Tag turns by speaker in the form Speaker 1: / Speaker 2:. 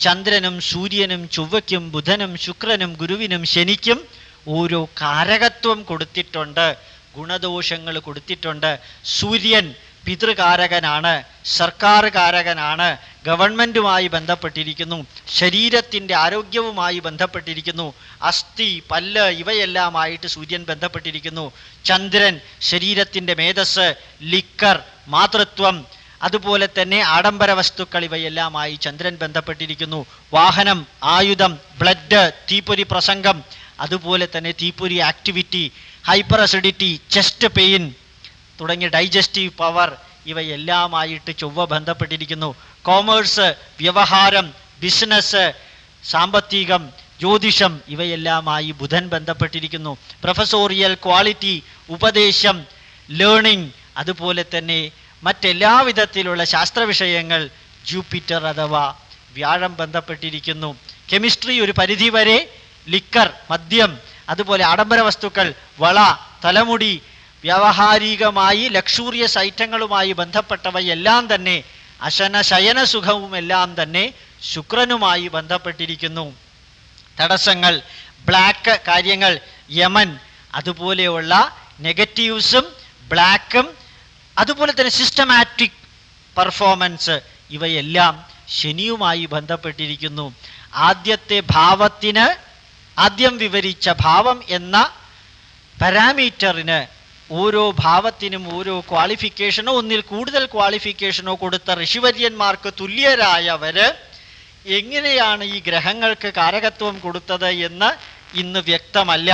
Speaker 1: ചന്ദ്രനും സൂര്യനും ചൊവ്വയ്ക്കും ബുധനും ശുക്രനും ഗുരുവിനും ശനിക്കും ഓരോ കാരകത്വം കൊടുത്തിട്ടുണ്ട്, ഗുണദോഷങ്ങൾ കൊടുത്തിട്ടുണ്ട്. സൂര്യൻ പിതൃകാരകനാണ്, സർക്കാർ കാരകനാണ്, ഗവൺമെൻറ്റുമായി ബന്ധപ്പെട്ടിരിക്കുന്നു, ശരീരത്തിൻ്റെ ആരോഗ്യവുമായി ബന്ധപ്പെട്ടിരിക്കുന്നു, അസ്ഥി പല്ല് ഇവയെല്ലാമായിട്ട് സൂര്യൻ ബന്ധപ്പെട്ടിരിക്കുന്നു. ചന്ദ്രൻ ശരീരത്തിൻ്റെ മേധസ്, ലിക്കർ, മാതൃത്വം, അതുപോലെ തന്നെ ആഡംബര വസ്തുക്കൾ ഇവയെല്ലാമായി ചന്ദ്രൻ ബന്ധപ്പെട്ടിരിക്കുന്നു. വാഹനം, ആയുധം, ബ്ലഡ്, തീപ്പൊരി പ്രസംഗം, അതുപോലെ തന്നെ തീപ്പൊരി activity, hyper acidity, chest pain തുടങ്ങിയ ഡൈജസ്റ്റീവ് പവർ ഇവയെല്ലാമായിട്ട് ചൊവ്വ ബന്ധപ്പെട്ടിരിക്കുന്നു. കോമേഴ്സ്, വ്യവഹാരം, ബിസിനസ്, സാമ്പത്തികം, ജ്യോതിഷം ഇവയെല്ലാമായി ബുധൻ ബന്ധപ്പെട്ടിരിക്കുന്നു. പ്രൊഫസോറിയൽ ക്വാളിറ്റി, ഉപദേശം, ലേണിംഗ്, അതുപോലെ തന്നെ മറ്റെല്ലാ വിധത്തിലുള്ള ശാസ്ത്ര വിഷയങ്ങൾ ജൂപ്പിറ്റർ അഥവാ വ്യാഴം ബന്ധപ്പെട്ടിരിക്കുന്നു. കെമിസ്ട്രി ഒരു പരിധിവരെ, ലിക്കർ മദ്യം, അതുപോലെ ആഡംബര വസ്തുക്കൾ, വള, തലമുടി, വ്യാവഹാരികമായി ലക്ഷൂറിയസ് ഐറ്റങ്ങളുമായി ബന്ധപ്പെട്ടവയെല്ലാം തന്നെ, ശയന സുഖവുമെല്ലാം തന്നെ ശുക്രനുമായി ബന്ധപ്പെട്ടിരിക്കുന്നു. തടസ്സങ്ങൾ, ബ്ലാക്ക് കാര്യങ്ങൾ, യമൻ, അതുപോലെയുള്ള നെഗറ്റീവ്സും ബ്ലാക്കും, അതുപോലെ തന്നെ സിസ്റ്റമാറ്റിക് പെർഫോമൻസ് ഇവയെല്ലാം ശനിയുമായി ബന്ധപ്പെട്ടിരിക്കുന്നു. ആദ്യത്തെ ഭാവത്തിന്, ആദ്യം വിവരിച്ച ഭാവം എന്ന പാരാമീറ്ററിന് ഓരോ ഭാവത്തിനും ഓരോ ക്വാളിഫിക്കേഷനോ ഒന്നിൽ കൂടുതൽ ക്വാളിഫിക്കേഷനോ കൊടുത്ത ഋഷിവര്യന്മാർക്ക് തുല്യരായവർ എങ്ങനെയാണ് ഈ ഗ്രഹങ്ങൾക്ക് കാരകത്വം കൊടുത്തത് എന്ന് ഇന്ന് വ്യക്തമല്ല.